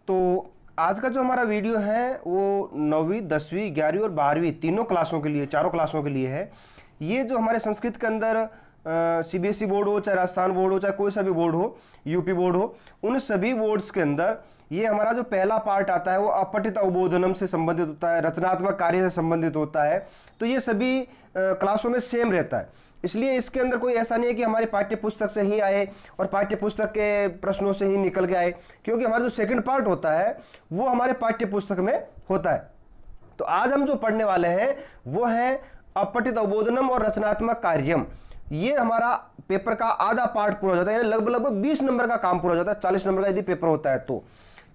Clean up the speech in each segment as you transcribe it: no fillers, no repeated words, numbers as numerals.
तो आज का जो हमारा वीडियो है वो 9वीं 10वीं 11वीं और 12वीं तीनों क्लासों के लिए, चारों क्लासों के लिए है। ये जो हमारे संस्कृत के अंदर सीबीएसई बोर्ड हो, चाहे राजस्थान बोर्ड हो, चाहे कोई सा भी बोर्ड हो, यूपी बोर्ड हो, उन सभी बोर्ड्स के अंदर ये हमारा जो पहला पार्ट आता है वो अपठित अवबोधनम से संबंधित होता है, रचनात्मक कार्य से संबंधित होता है। तो ये सभी क्लासों में सेम रहता है, इसलिए इसके अंदर कोई ऐसा नहीं है कि हमारी पाठ्य पुस्तक से ही आए और पाठ्य पुस्तक के प्रश्नों से ही निकल के आए, क्योंकि हमारा जो सेकंड पार्ट होता है वो हमारे पाठ्य पुस्तक में होता है। तो आज हम जो पढ़ने वाले हैं वो है अपठित अवबोधनम और रचनात्मक कार्यम। ये हमारा पेपर का आधा पार्ट पूरा हो जाता है, यानी लगभग 20 नंबर का काम पूरा हो जाता है, 40 नंबर का यदि पेपर होता है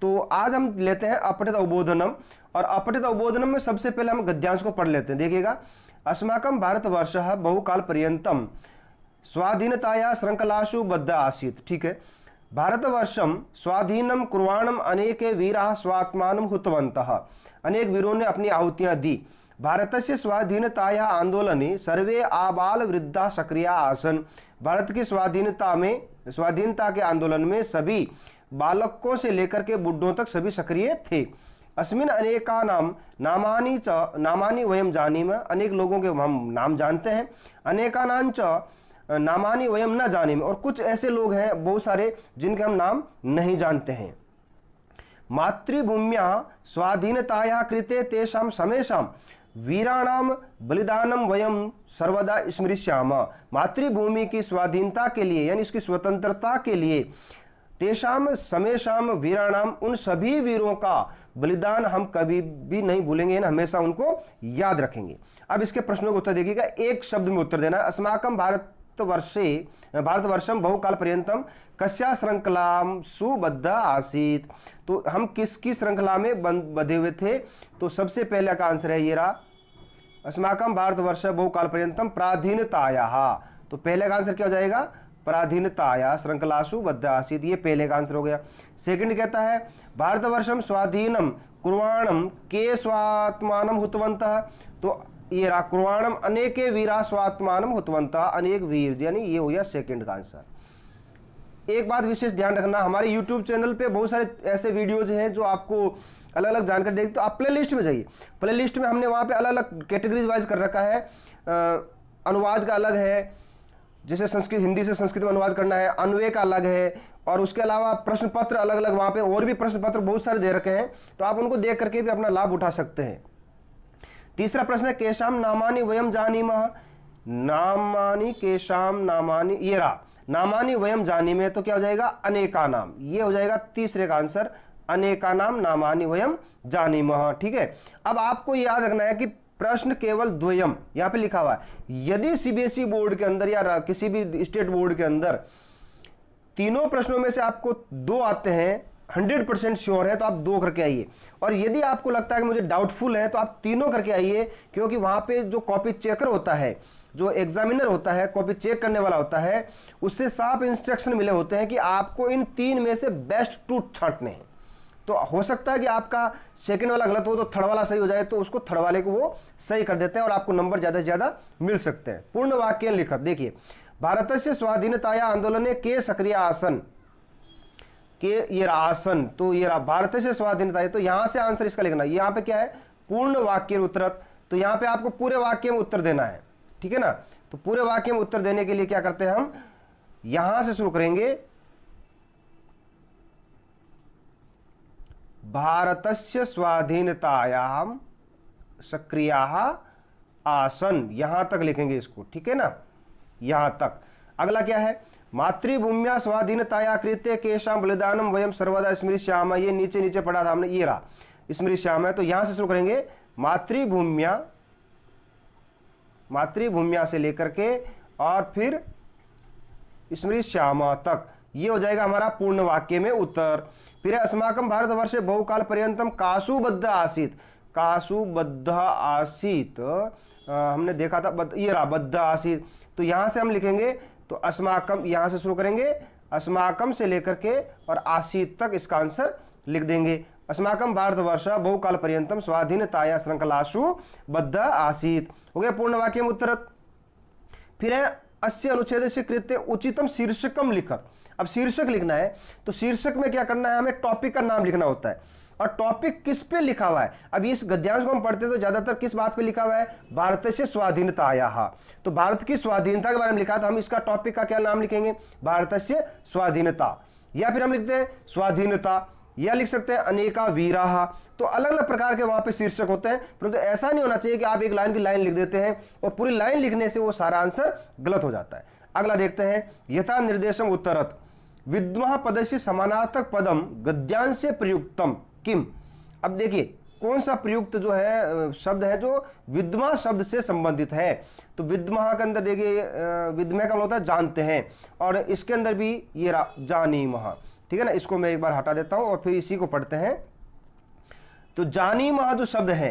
तो आज हम लेते हैं अपठित अवबोधनम। और अपठित अवबोधनम में सबसे पहले हम गद्यांश को पढ़ लेते हैं। देखिएगा, अस्माकं भारतवर्षः बहुकाल पर्यंतम स्वाधीनताया श्रृंखलासु बद्ध आसीत्। ठीक है, भारतवर्षम स्वाधीनम कुर्वाणम अनेके वीराः स्वात्मानं हुतवन्तः। अनेक वीरों ने अपनी आहुतियां दी। भारतस्य स्वाधीनताया आंदोलने सर्वे आबाल वृद्धा सक्रिय आसन। भारत की स्वाधीनता के आंदोलन में सभी बालकों से लेकर के बुढ़ों तक सभी सक्रिय थे। अस्मिन अनेकानाम नामानि वयम जानीम। अनेक लोगों के हम नाम जानते हैं। अनेकानां च नामानि वयम न जानीम। और कुछ ऐसे लोग हैं बहुत सारे जिनके हम नाम नहीं जानते हैं। मातृभूम्या स्वाधीनताया कृते तेषां समेषां वीराणाम बलिदानम वयम सर्वदा स्मृष्याम। मातृभूमि की स्वाधीनता के लिए, यानी इसकी स्वतंत्रता के लिए, तेषाम समेषाम वीराणाम, उन सभी वीरों का बलिदान हम कभी भी नहीं भूलेंगे, हमेशा उनको याद रखेंगे। अब इसके प्रश्नों का उत्तर देखिएगा, एक शब्द में उत्तर देना है। अस्माकं भारतवर्षम बहुकाल पर्यंतम कस्या श्रृंखलां सुबद्ध आसीत। तो हम किसकी श्रृंखला में बंधे हुए थे? तो सबसे पहले का आंसर है ये रहा, अस्माकं भारतवर्ष बहुकाल पर्यंतम पराधीनतायाः। तो पहले का आंसर क्या हो जाएगा? पराधीनताया श्रृंखलासु बद्ध आसीत। ये पहले का आंसर हो गया। सेकंड कहता है भारतवर्षम स्वाधीनम कुर्वाणम के स्वात्मानम हुतवन्तः। तो ये रहा कुर्वाणम अनेके वीरा स्वात्मानम हुतवन्तः, अनेक वीर, यानी ये हो गया सेकंड का आंसर। एक बात विशेष ध्यान रखना, हमारे YouTube चैनल पे बहुत सारे ऐसे वीडियोज हैं जो आपको अलग अलग जानकारी देगी। तो आप प्ले लिस्ट में जाइए, प्ले लिस्ट में हमने वहाँ पे अलग अलग कैटेगरीज वाइज कर रखा है। अनुवाद का अलग है, जैसे संस्कृत हिंदी से संस्कृत में अनुवाद करना है, अन्वय का अलग है, और उसके अलावा प्रश्न पत्र अलग अलग वहाँ पे और भी प्रश्न पत्र बहुत सारे दे रखे हैं, तो आप उनको देख करके भी अपना लाभ उठा सकते हैं। तीसरा प्रश्न है केशाम नामानि वयम जानीमः। नामानि केशाम नामानि, ये रहा नामानि वयम जानीमः, तो क्या हो जाएगा? अनेका नाम। ये हो जाएगा तीसरे का आंसर, अनेका नाम नामानि वयम जानीमः। ठीक है, अब आपको याद रखना है कि प्रश्न केवल द्वयम यहां पे लिखा हुआ है। यदि सीबीएसई बोर्ड के अंदर या किसी भी स्टेट बोर्ड के अंदर तीनों प्रश्नों में से आपको 2 आते हैं, 100% श्योर है, तो आप 2 करके आइए। और यदि आपको लगता है कि मुझे डाउटफुल है, तो आप 3 करके आइए, क्योंकि वहां पे जो कॉपी चेकर होता है, जो एग्जामिनर होता है, कॉपी चेक करने वाला होता है, उससे साफ इंस्ट्रक्शन मिले होते हैं कि आपको इन 3 में से बेस्ट 2 छांटने हैं। तो हो सकता है कि आपका सेकंड वाला गलत हो तो थर्ड वाला सही हो जाए, तो उसको थर्ड वाले को वो सही कर देते हैं और आपको नंबर ज़्यादा से ज़्यादा मिल सकते हैं। पूर्ण वाक्य लिखत देखिए, भारतस्य स्वाधीनताया आंदोलन के सक्रिय आसन के, ये आसन, तो ये रहा भारतस्य स्वाधीनता। तो यहां से आंसर इसका लिखना, यहाँ पे क्या है? पूर्ण वाक्य उत्तरत। तो यहाँ पे आपको पूरे वाक्य में उत्तर देना है, ठीक है ना। तो पूरे वाक्य में उत्तर देने के लिए क्या करते हैं हम, यहां से शुरू करेंगे, भारतस्य स्वाधीनतायां सक्रियाः आसन, यहां तक लिखेंगे इसको, ठीक है ना, यहां तक। अगला क्या है? मातृभूम्या स्वाधीनताया कृते केशाम बलिदानम वयम सर्वदा स्मृष्याम। ये नीचे नीचे पढ़ा था हमने, ये रहा स्मृष्याम है। तो यहां से शुरू करेंगे, मातृभूम्या से लेकर के और फिर स्मृष्याम तक, ये हो जाएगा हमारा पूर्ण वाक्य में उत्तर। फिर अस्माकं भारतवर्षे बहुकाल पर्यंतम कासुबद्ध आसीत। कासुबद्ध आसीत हमने देखा था, ये रहा बद्ध आसीत। तो यहां से हम लिखेंगे, तो अस्माकम यहां से शुरू करेंगे, अस्माकम से लेकर के और आसीत तक इसका आंसर लिख देंगे। अस्माकं भारतवर्ष बहुकाल पर्यंतम स्वाधीनताया श्रृंखलासु बद्ध आसीत, हो गया पूर्ण वाक्य में उत्तर। फिर है अस्य अनुच्छेद से कृत्य उचितम शीर्षकम लिखत। अब शीर्षक लिखना है तो शीर्षक में क्या करना है, हमें टॉपिक का नाम लिखना होता है और टॉपिक किस पे लिखा हुआ है। अब इस गद्यांश को हम पढ़ते हैं तो ज्यादातर किस बात पे लिखा हुआ है, भारत से स्वाधीनतायाः। तो भारत की स्वाधीनता के बारे में लिखा है तो हम इसका टॉपिक का क्या नाम लिखेंगे, भारत से स्वाधीनता, या फिर हम लिखते हैं स्वाधीनता, या लिख सकते हैं अनेका वीराः। तो अलग अलग प्रकार के वहां पे शीर्षक होते हैं, परंतु ऐसा नहीं होना चाहिए कि आप एक लाइन की लाइन लिख देते हैं और पूरी लाइन लिखने से वो सारा आंसर गलत हो जाता है। अगला देखते हैं, यथा निर्देशम उत्तरत विद्मः पदस्य समानार्थक पदम गद्यांश से प्रयुक्तम किम। अब देखिए कौन सा प्रयुक्त जो है शब्द है जो विद्मा शब्द से संबंधित है। तो विद्मा के अंदर देखिए विद्मय का मतलब होता है जानते हैं, और इसके अंदर भी ये जानीमः, ठीक है ना। इसको मैं एक बार हटा देता हूं और फिर इसी को पढ़ते हैं। तो जानीमः जो शब्द है,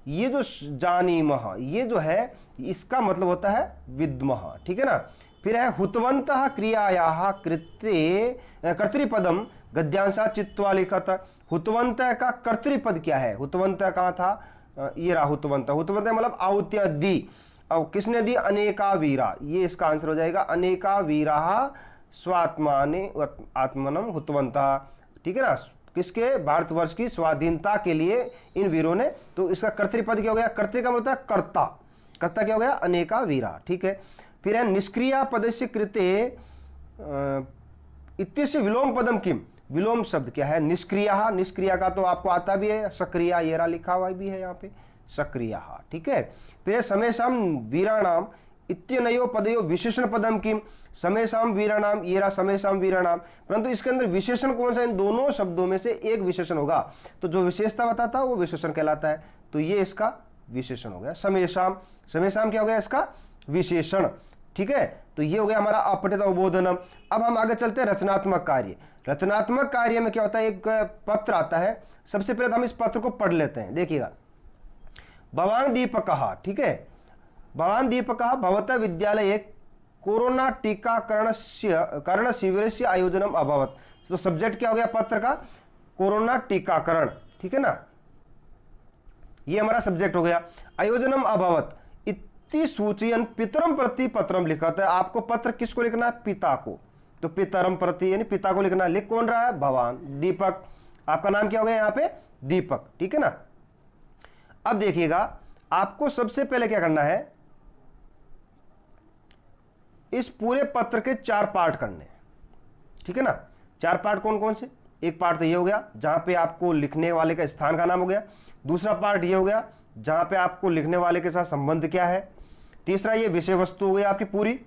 ये जो जानीमः ये जो है इसका मतलब होता है विद्मः, ठीक है ना। फिर है हुतवन्तः क्रियायाः कृत्ये कर्तृपदम गद्यांशा चित्वा लिखत। हुतवन्तः का कर्तृपद क्या है, हुतवन्तः कहाँ था, ये रहा हुतवन्तः। हुतवन्तः मतलब आहुतियाँ दी, और किसने दी, अनेका वीरा, ये इसका आंसर हो जाएगा। अनेका वीराः स्वात्माने आत्मनम हुतवन्तः, ठीक है ना। किसके, भारतवर्ष की स्वाधीनता के लिए इन वीरों ने। तो इसका कर्तृपद क्या हो गया, कर्तृ का मतलब है कर्ता, कर्ता क्या हो गया, अनेका वीरा, ठीक है। फिर है निष्क्रिया पदस्य कृते इत्यस्य विलोम पदम किम। विलोम शब्द क्या है, निष्क्रिया। निष्क्रिया का तो आपको आता भी है, सक्रिया, येरा लिखा हुआ भी है यहाँ पे, सक्रिया, ठीक है। फिर समेशम वीराणाम इत्यनयो पदयो विशेषण पदम किम। समेशम वीराणाम, येरा समेशम वीराणाम, परंतु इसके अंदर विशेषण कौन सा, इन दोनों शब्दों में से एक विशेषण होगा, तो जो विशेषता बताता है वो विशेषण कहलाता है। तो ये इसका विशेषण हो गया समेशम। समेशम क्या हो गया, इसका विशेषण, ठीक है। तो ये हो गया हमारा अपठित अवबोधनम। अब हम आगे चलते हैं रचनात्मक कार्य। रचनात्मक कार्य में क्या होता है, एक पत्र आता है, सबसे पहले तो हम इस पत्र को पढ़ लेते हैं। देखिएगा, भवान दीपकः, ठीक है, भवान दीपकः भवतः विद्यालये कोरोना टीकाकरण शिविरस्य आयोजनम अभवत्। तो सब्जेक्ट क्या हो गया पत्र का, कोरोना टीकाकरण, ठीक है ना, ये हमारा सब्जेक्ट हो गया। आयोजनम अभवत् इति सूचयन पितरम प्रति पत्रम लिखा है। आपको पत्र किसको लिखना है, पिता को। तो पितरम प्रति यानी पिता को लिखना है। लिख कौन रहा है, भगवान दीपक, आपका नाम क्या हो गया यहाँ पे, दीपक, ठीक है ना। अब देखिएगा, आपको सबसे पहले क्या करना है, इस पूरे पत्र के 4 पार्ट करने, ठीक है ना। 4 पार्ट कौन कौन से, एक पार्ट तो ये हो गया जहां पे आपको लिखने वाले का स्थान का नाम हो गया। दूसरा पार्ट ये हो गया जहां पे आपको लिखने वाले के साथ संबंध क्या है। तीसरा ये विषय वस्तु हो गई आपकी पूरी,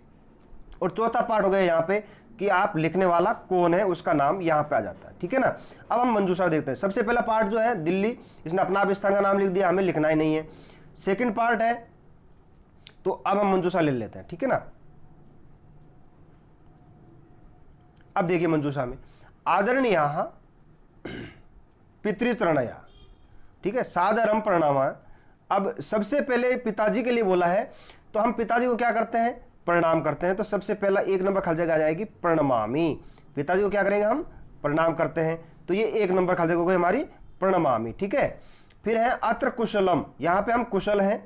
और चौथा पार्ट हो गया यहाँ पे कि आप लिखने वाला कौन है, उसका नाम यहाँ पे आ जाता है, ठीक है ना। अब हम मंजूषा देखते हैं। सबसे पहला पार्ट जो है दिल्ली, इसने अपना स्थान का नाम लिख दिया, हमें लिखना ही नहीं है। सेकंड पार्ट है, तो अब हम मंजूषा ले लेते हैं, ठीक है ना। अब देखिए मंजूषा में आदरणीय पितृतरणया, ठीक है, सादरम प्रणाम। अब सबसे पहले पिताजी के लिए बोला है, तो हम पिताजी को क्या करते हैं, प्रणाम करते हैं। तो सबसे पहला 1 नंबर खाली जगह आ जाएगी प्रणमामि। पिताजी को क्या करेंगे, हम प्रणाम करते हैं, तो ये 1 नंबर खाली जगह हो गई हमारी प्रणमामि, ठीक है। फिर है अत्र कुशलम, यहाँ पे हम कुशल हैं,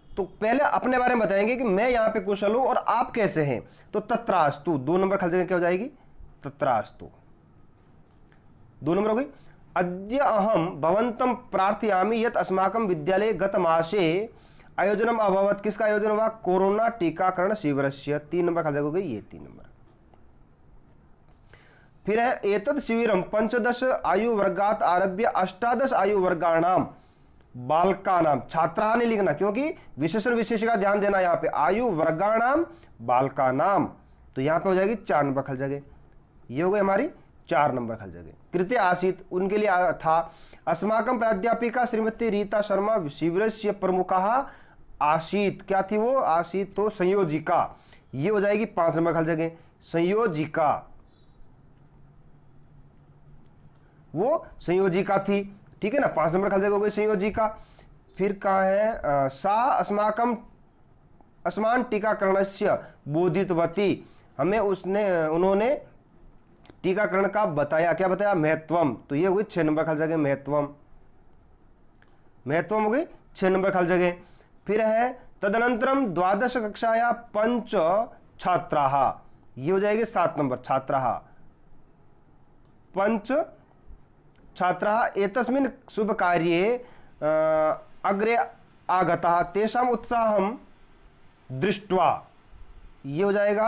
तो पहले अपने बारे में बताएंगे कि मैं यहाँ पे कुशल हूं और आप कैसे हैं। तो तत्रास्तु, 2 नंबर खाली जगह क्या हो जाएगी, तत्रास्तु, 2 नंबर हो गई। अद्य अहम भवंतम प्रार्थयामि यत अस्माकं विद्यालये गत मासे आयोजनम अभवत्। किसका आयोजन हुआ, कोरोना टीकाकरण शिविरस्य, 3 नंबर खाली जगह हो गई, ये 3 नंबर। फिर है एतद शिविरम 15 आयु वर्गात आरभ्य 18 आयु वर्गाणाम बालकानाम। छात्रा नहीं लिखना क्योंकि विशेषण विशेष का ध्यान देना, यहाँ पे आयु वर्गाणाम बालकानाम, तो यहाँ पे हो जाएगी 4 नंबर खाली जगह, ये हो गई हमारी 4 नंबर खाली जगह। कृत्य आसीत, उनके लिए था। अस्माकं प्राध्यापिका श्रीमती रीता शर्मा शिविरस्य प्रमुखः आसीत, क्या थी वो, आसीत तो संयोजिका, ये हो जाएगी 5 नंबर खाली जगह, संयोजिका, वो संयोजिका थी, ठीक है ना, 5 नंबर खाली जगह हो गई संयोजिका। फिर कहाँ है, सा अस्माकं अस्मान टीकाकरणस्य बोधितवती, हमें उन्होंने टीकाकरण का बताया, क्या बताया, महत्वम, तो ये हो गई 6 नंबर खाली जगह, महत्वम, महत्वम हो गई 6 नंबर खाली जगह। फिर है तदनंतरम 12 कक्षाया 5 छात्राः, ये हो जाएगी 7 नंबर, छात्राः। पंच छात्राः एतस्मिन् शुभ कार्ये अग्रे आगताः तेषाम् उत्साहं दृष्ट्वा, ये हो जाएगा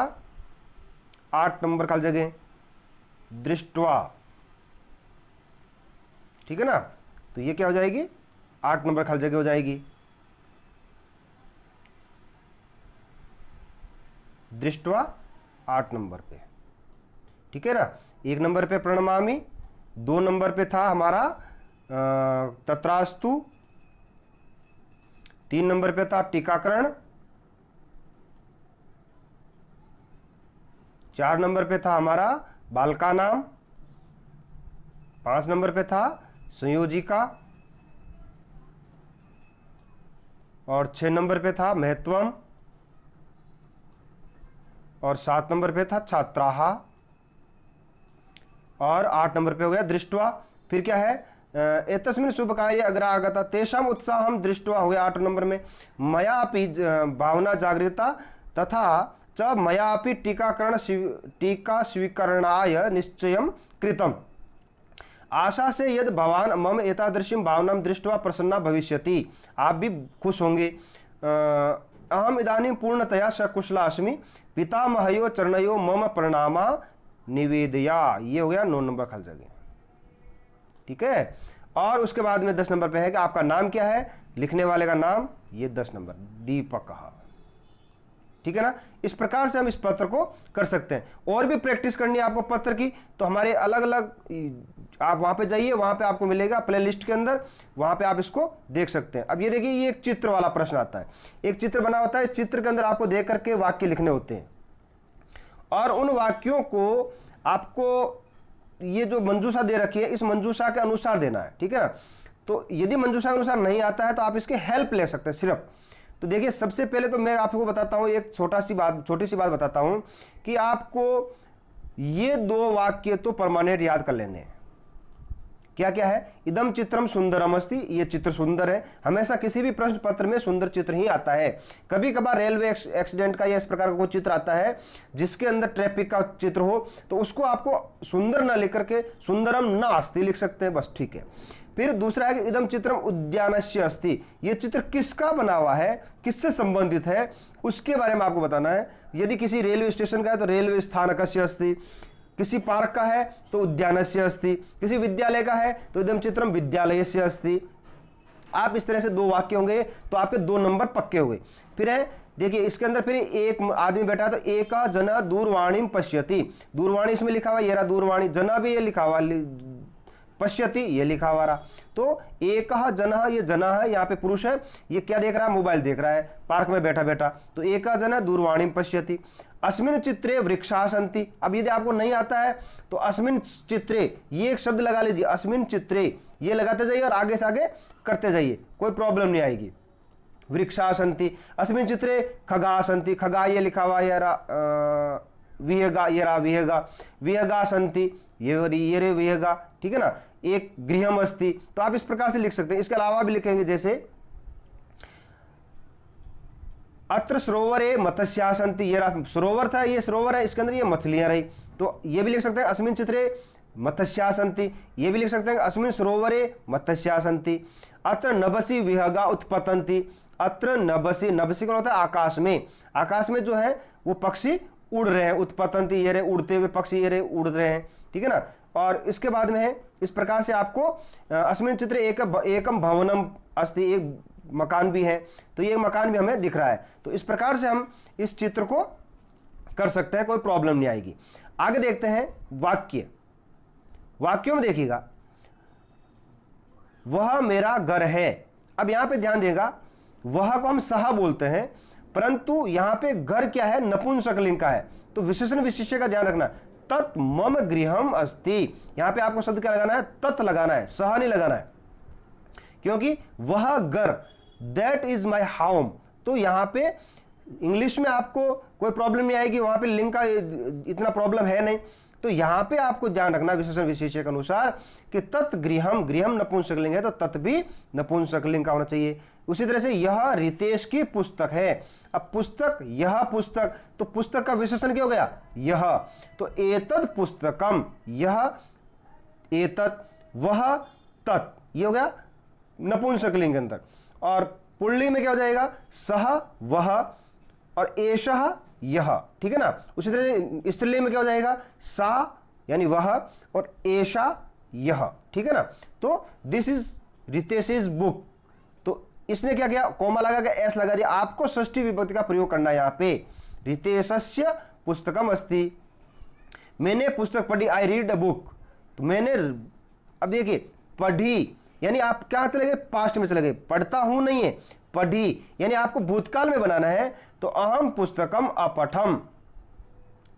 8 नंबर खाली जगह, दृष्ट्वा, ठीक है ना। तो ये क्या हो जाएगी, 8 नंबर खाली जगह हो जाएगी, दृष्ट्वा 8 नंबर पे, ठीक है ना। 1 नंबर पे प्रणमामि, 2 नंबर पे था हमारा तत्रास्तु, 3 नंबर पे था टीकाकरण, 4 नंबर पे था हमारा बालका नाम, 5 नंबर पे था संयोजिका, और 6 नंबर पे था महत्वम, और 7 नंबर पे था छात्राः, और 8 नंबर पे हो गया दृष्ट्वा। फिर क्या है, एतस्मिन् शुभ कार्ये अग्रे आगता तेषाम् उत्साहं दृष्ट्वा हो गया 8 नंबर में। मया अपि भावना जागृता तथा च मया अपि टीका स्वीकरणाय निश्चयं कृतम्। आशा से यदि भवान मम एतादृशीं भावनां दृष्ट्वा प्रसन्ना भविष्यति, आप भी खुश होंगे। अहम इदानीं पूर्णतया सकुशला अस्मि, पितामहयो चरणयो मम प्रणामा निवेदया, ये हो गया 9 नंबर खाली जगह, ठीक है। और उसके बाद में 10 नंबर पे है कि आपका नाम क्या है, लिखने वाले का नाम, ये 10 नंबर दीपक, ठीक है ना। इस प्रकार से हम इस पत्र को कर सकते हैं। और भी प्रैक्टिस करनी है आपको पत्र की, तो हमारे अलग अलग, आप वहां पे जाइए, वहां पे आपको मिलेगा प्लेलिस्ट के अंदर, वहां पे आप इसको देख सकते हैं। अब ये देखिए, ये एक चित्र वाला प्रश्न आता है, एक चित्र बना होता है, इस चित्र के अंदर आपको देख करके वाक्य लिखने होते हैं, और उन वाक्यों को आपको ये जो मंजूषा दे रखी है, इस मंजूषा के अनुसार देना है, ठीक है ना। तो यदि मंजूषा के अनुसार नहीं आता है तो आप इसके हेल्प ले सकते हैं सिर्फ। तो देखिए, सबसे पहले तो मैं आपको बताता हूं, एक छोटी सी बात बताता हूं कि आपको ये 2 वाक्य तो परमानेंट याद कर लेने हैं। क्या क्या है, इदम चित्रम सुंदरम अस्ति, ये चित्र सुंदर है। हमेशा किसी भी प्रश्न पत्र में सुंदर चित्र ही आता है। कभी कभार रेलवे एक्सीडेंट का या इस प्रकार का कोई चित्र आता है जिसके अंदर ट्रैफिक का चित्र हो, तो उसको आपको सुंदर ना लिख करके सुंदरम न अस्ति लिख सकते हैं, बस, ठीक है। फिर दूसरा है कि इदम चित्रम उद्यानस्य अस्ति, ये चित्र किसका बना हुआ है, किससे संबंधित है, उसके बारे में आपको बताना है। यदि किसी रेलवे स्टेशन का है तो रेलवे स्थानकस्य अस्ति, किसी पार्क का है तो उद्यानस्य अस्ति, किसी विद्यालय का है तो इदम चित्रम विद्यालयस्य अस्ति। आप इस तरह से 2 वाक्य होंगे तो आपके 2 नंबर पक्के हो गए। फिर है, देखिए इसके अंदर फिर एक आदमी बैठा है तो एका जना दूरवाणी पश्यति, दूरवाणी इसमें लिखा हुआ, ये रहा दूरवाणी, जना भी ये लिखा हुआ, पश्यति ये लिखा हुआ रहा। तो एक जना, ये जना है, यहाँ पे पुरुष है, ये क्या देख रहा है, मोबाइल देख रहा है पार्क में बैठा बैठा। तो एक जना दूरवाणी पश्यति। अस्मिन चित्रे वृक्षा सन्ति, अब यदि आपको नहीं आता है तो अस्मिन चित्रे, ये एक शब्द लगा लीजिए, अस्मिन चित्रे, ये लगाते जाइए और आगे से आगे करते जाइए, कोई प्रॉब्लम नहीं आएगी। वृक्षा सन्ति, अस्मिन चित्रे खगा सन्ति, खगा ये लिखा हुआ, ये रहा विहगा, ये रहा विहगा, विहगा सन्ति, ये रे विहगा, ठीक है ना। एक गृहम अस्ति, तो आप इस प्रकार से लिख सकते हैं। इसके अलावा भी लिखेंगे, जैसे अत्र सरोवरे मत्स्या सन्ति, ये रहा सरोवर था, ये सरोवर है, इसके अंदर ये मछलियां रही, तो ये भी लिख सकते हैं अस्मिन चित्रे मत्स्या सन्ति, ये भी लिख सकते हैं अस्मिन सरोवरे मत्स्या सन्ति। अत्र नभसि विहगा उत्पतन्ति, अत्र नभसि, नभसि कौन होता है, आकाश में, आकाश में जो है वो पक्षी उड़ रहे हैं, उत्पतन्ति ये रहे उड़ते हुए पक्षी, ये रहे उड़ रहे हैं, ठीक है ना। और इसके बाद में है, इस प्रकार से आपको अस्मिन चित्रे एकम भवनम अस्ति, एक मकान भी है, तो ये मकान भी हमें दिख रहा है। तो इस प्रकार से हम इस चित्र को कर सकते हैं, कोई प्रॉब्लम नहीं आएगी। आगे देखते हैं वाक्य, वाक्यों में देखिएगा, वह मेरा घर है। अब यहां पे ध्यान देगा, वह को हम सह बोलते हैं, परंतु यहां पे घर क्या है, नपुंसकलिंग का है, तो विशेषण विशेष्य का ध्यान रखना। तत् मम गृहम अस्ति, यहां पे आपको शब्द क्या लगाना है, तत् लगाना है, सह नहीं लगाना है, क्योंकि वह घर, दैट इज माई होम। तो यहां पे इंग्लिश में आपको कोई प्रॉब्लम नहीं आएगी, वहां पे लिंग का इतना प्रॉब्लम है नहीं। तो यहाँ पे आपको ध्यान रखना विशेषण विशेष्य के अनुसार कि तत् गृहम, गृहम नपुंसकलिंग है तो तत् भी नपुंसकलिंग का होना चाहिए। उसी तरह से यह रितेश की पुस्तक है। अब पुस्तक, यह पुस्तक, तो पुस्तक का विशेषण क्या हो गया? यह। तो एतत् पुस्तकम, यह, एतत्, वह, तत्, ये हो गया नपुंसकलिंग के अंदर। और पुल्लिंग में क्या हो जाएगा? सह, वह, और एषः, यह, ठीक है ना। उसी तरह से स्त्रीलिंग में क्या हो जाएगा? सा यानी वह, और एषा, यह, ठीक है ना। तो this is Ritesh is book, तो इसने क्या किया? कोमा लगा के एस लगा दिया। आपको षष्ठी विभक्ति का प्रयोग करना है यहाँ पे। रितेशस्य पुस्तकम अस्ति, मैंने पुस्तक पढ़ी, आई रीड अ बुक। तो मैंने, अब देखिए पढ़ी यानी आप क्या चले गए? पास्ट में चले गए। पढ़ता हूं नहीं है, पढ़ी यानी आपको भूतकाल में बनाना है। तो अहम पुस्तकम अपठम,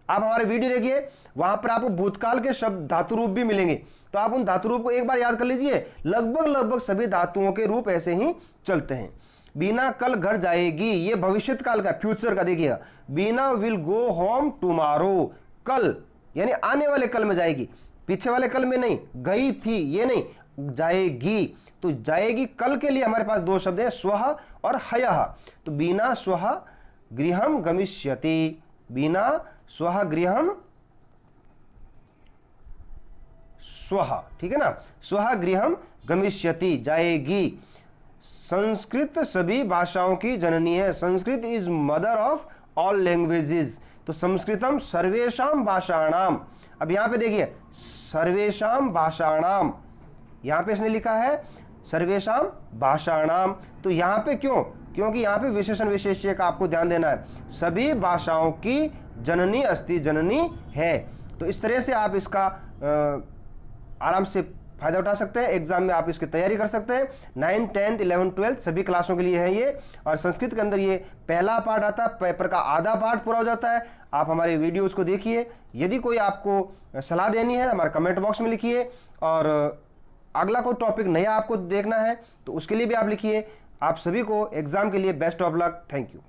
आप हमारे वीडियो देखिए, वहां पर आपको भूतकाल के शब्द धातु रूप भी मिलेंगे। तो आप उन धातु रूप को एक बार याद कर लीजिए। लगभग सभी धातुओं के रूप ऐसे ही चलते हैं। बीना कल घर जाएगी, ये भविष्यत काल का, फ्यूचर का। देखिएगा, बीना विल गो होम टुमारो, कल यानी आने वाले कल में जाएगी, पीछे वाले कल में नहीं। गई थी ये नहीं, जाएगी। तो जाएगी कल के लिए हमारे पास दो शब्द हैं, स्वः और हयः। तो बीना स्वः गृहम गमिष्यति, बीना स्वः गृहम, स्वः, ठीक है ना, स्वः गृहम गमिष्यति, जाएगी। संस्कृत सभी भाषाओं की जननी है। Sanskrit is mother of all languages. तो संस्कृतम सर्वेषाम भाषाणाम। अब यहां पे देखिए सर्वेषाम भाषाणाम, यहां पे इसने लिखा है सर्वेषाम भाषाणाम। तो यहां पे क्यों? क्योंकि यहां पे विशेषण विशेष्य का आपको ध्यान देना है। सभी भाषाओं की जननी अस्ति, जननी है। तो इस तरह से आप इसका आराम से फायदा उठा सकते हैं। एग्जाम में आप इसकी तैयारी कर सकते हैं। 9, 10, 11, 12 सभी क्लासों के लिए है ये। और संस्कृत के अंदर ये पहला पार्ट आता है, पेपर का आधा पार्ट पूरा हो जाता है। आप हमारे वीडियोस को देखिए। यदि कोई आपको सलाह देनी है हमारे कमेंट बॉक्स में लिखिए, और अगला कोई टॉपिक नया आपको देखना है तो उसके लिए भी आप लिखिए। आप सभी को एग्जाम के लिए best of luck. Thank you.